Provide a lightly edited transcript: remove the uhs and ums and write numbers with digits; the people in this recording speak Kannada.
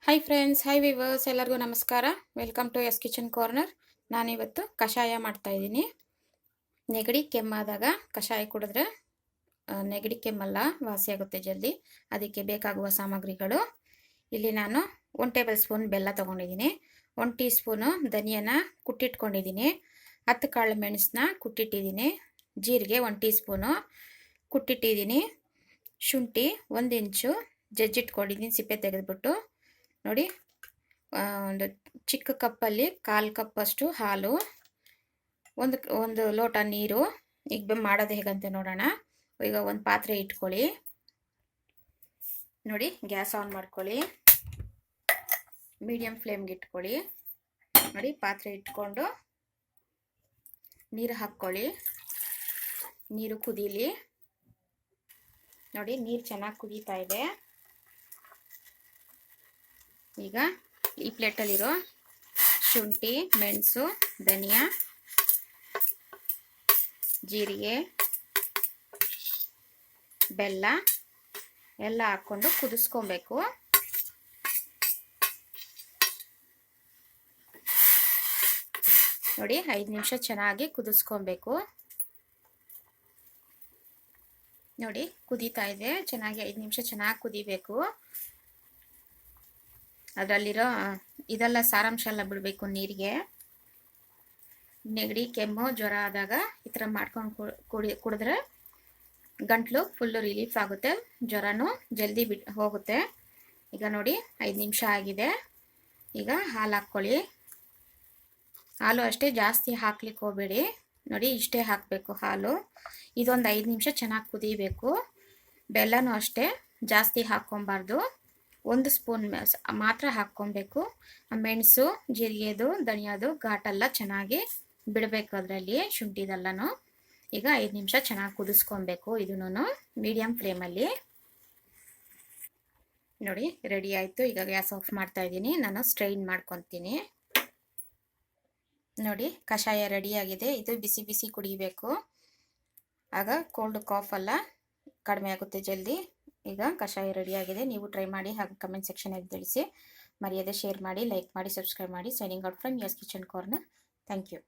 ಹಾಯ್ ಫ್ರೆಂಡ್ಸ್, ಹಾಯ್ ವಿವರ್ಸ್, ಎಲ್ಲರಿಗೂ ನಮಸ್ಕಾರ. Welcome to S kitchen corner. ನಾನಿವತ್ತು ಕಷಾಯ ಮಾಡ್ತಾಯಿದ್ದೀನಿ. ನೆಗಡಿ ಕೆಮ್ಮಾದಾಗ ಕಷಾಯ ಕುಡಿದ್ರೆ ನೆಗಡಿ ಕೆಮ್ಮೆಲ್ಲ ವಾಸಿಯಾಗುತ್ತೆ ಜಲ್ದಿ. ಅದಕ್ಕೆ ಬೇಕಾಗುವ ಸಾಮಗ್ರಿಗಳು ಇಲ್ಲಿ ನಾನು 1 ಟೇಬಲ್ ಸ್ಪೂನ್ ಬೆಲ್ಲ ತೊಗೊಂಡಿದ್ದೀನಿ, 1 ಟೀ ಸ್ಪೂನು ಧನಿಯಾನ ಕುಟ್ಟಿಟ್ಕೊಂಡಿದ್ದೀನಿ, 10 ಕಾಳು ಮೆಣಸನ್ನ ಕುಟ್ಟಿಟ್ಟಿದ್ದೀನಿ, ಜೀರಿಗೆ 1 ಟೀ ಸ್ಪೂನು ಕುಟ್ಟಿಟ್ಟಿದ್ದೀನಿ, ಶುಂಠಿ 1 ಇಂಚು ಜಜ್ಜಿಟ್ಕೊಂಡಿದ್ದೀನಿ ಸಿಪ್ಪೆ ತೆಗೆದುಬಿಟ್ಟು. ನೋಡಿ, ಒಂದು ಚಿಕ್ಕ ಕಪ್ಪಲ್ಲಿ 1/4 ಕಪ್ಪಷ್ಟು ಹಾಲು, ಒಂದು ಲೋಟ ನೀರು. ಈಗ ಮಾಡೋದು ಹೇಗಂತ ನೋಡೋಣ. ಈಗ ಒಂದು ಪಾತ್ರೆ ಇಟ್ಕೊಳ್ಳಿ. ನೋಡಿ, ಗ್ಯಾಸ್ ಆನ್ ಮಾಡ್ಕೊಳ್ಳಿ, ಮೀಡಿಯಂ ಫ್ಲೇಮ್ಗೆ ಇಟ್ಕೊಳ್ಳಿ. ನೋಡಿ, ಪಾತ್ರೆ ಇಟ್ಕೊಂಡು ನೀರು ಹಾಕ್ಕೊಳ್ಳಿ. ನೀರು ಕುದೀಲಿ. ನೋಡಿ, ನೀರು ಚೆನ್ನಾಗಿ ಕುದೀತಾ ಇದೆ. ಈಗ ಈ ಪ್ಲೇಟಲ್ಲಿರೋ ಶುಂಠಿ, ಮೆಣಸು, ಧನಿಯಾ, ಜೀರಿಗೆ, ಬೆಲ್ಲ ಎಲ್ಲ ಹಾಕ್ಕೊಂಡು ಕುದಿಸ್ಕೊಬೇಕು. ನೋಡಿ, 5 ನಿಮಿಷ ಚೆನ್ನಾಗಿ ಕುದಿಸ್ಕೊಬೇಕು. ನೋಡಿ, ಕುದೀತಾ ಇದೆ ಚೆನ್ನಾಗಿ. 5 ನಿಮಿಷ ಚೆನ್ನಾಗಿ ಕುದಿಬೇಕು. ಅದರಲ್ಲಿರೋ ಇದೆಲ್ಲ ಸಾರಾಂಶ ಎಲ್ಲ ಬಿಡಬೇಕು ನೀರಿಗೆ. ನೆಗಡಿ, ಕೆಮ್ಮು, ಜ್ವರ ಆದಾಗ ಈ ಥರ ಮಾಡ್ಕೊಂಡು ಕುಡಿದ್ರೆ ಗಂಟ್ಲು ಫುಲ್ಲು ರಿಲೀಫ್ ಆಗುತ್ತೆ, ಜ್ವರನೂ ಜಲ್ದಿ ಹೋಗುತ್ತೆ. ಈಗ ನೋಡಿ, 5 ನಿಮಿಷ ಆಗಿದೆ. ಈಗ ಹಾಲು ಹಾಕ್ಕೊಳ್ಳಿ. ಹಾಲು ಅಷ್ಟೇ, ಜಾಸ್ತಿ ಹಾಕ್ಲಿಕ್ಕೆ ಹೋಗಬೇಡಿ. ನೋಡಿ, ಇಷ್ಟೇ ಹಾಕಬೇಕು ಹಾಲು. ಇದೊಂದು 5 ನಿಮಿಷ ಚೆನ್ನಾಗಿ ಕುದಿಬೇಕು. ಬೆಲ್ಲನೂ ಅಷ್ಟೇ, ಜಾಸ್ತಿ ಹಾಕ್ಕೊಬಾರ್ದು, 1 ಸ್ಪೂನ್ ಮಾತ್ರ ಹಾಕ್ಕೊಬೇಕು. ಮೆಣಸು, ಜೀರಿಗೆದು, ಧನಿಯಾದು ಘಾಟೆಲ್ಲ ಚೆನ್ನಾಗಿ ಬಿಡಬೇಕು ಅದರಲ್ಲಿ, ಶುಂಠಿದೆಲ್ಲನೂ. ಈಗ 5 ನಿಮಿಷ ಚೆನ್ನಾಗಿ ಕುದಿಸ್ಕೊಬೇಕು. ಇದನ್ನು ಮೀಡಿಯಂ ಫ್ಲೇಮಲ್ಲಿ. ನೋಡಿ, ರೆಡಿ ಆಯಿತು. ಈಗ ಗ್ಯಾಸ್ ಆಫ್ ಮಾಡ್ತಾ ಇದ್ದೀನಿ. ನಾನು ಸ್ಟ್ರೈನ್ ಮಾಡ್ಕೊತೀನಿ. ನೋಡಿ, ಕಷಾಯ ರೆಡಿಯಾಗಿದೆ. ಇದು ಬಿಸಿ ಬಿಸಿ ಕುಡಿಬೇಕು, ಆಗ ಕೋಲ್ಡ್ ಕಾಫ್ ಎಲ್ಲ ಕಡಿಮೆ ಆಗುತ್ತೆ ಜಲ್ದಿ. ಈಗ ಕಷಾಯ ರೆಡಿಯಾಗಿದೆ. ನೀವು ಟ್ರೈ ಮಾಡಿ, ಹಾಗೆ ಕಮೆಂಟ್ ಸೆಕ್ಷನಲ್ಲಿ ತಿಳಿಸಿ. ಮರೆಯದೆ ಶೇರ್ ಮಾಡಿ, ಲೈಕ್ ಮಾಡಿ, ಸಬ್ಸ್ಕ್ರೈಬ್ ಮಾಡಿ. Signing out from S kitchen corner. Thank you.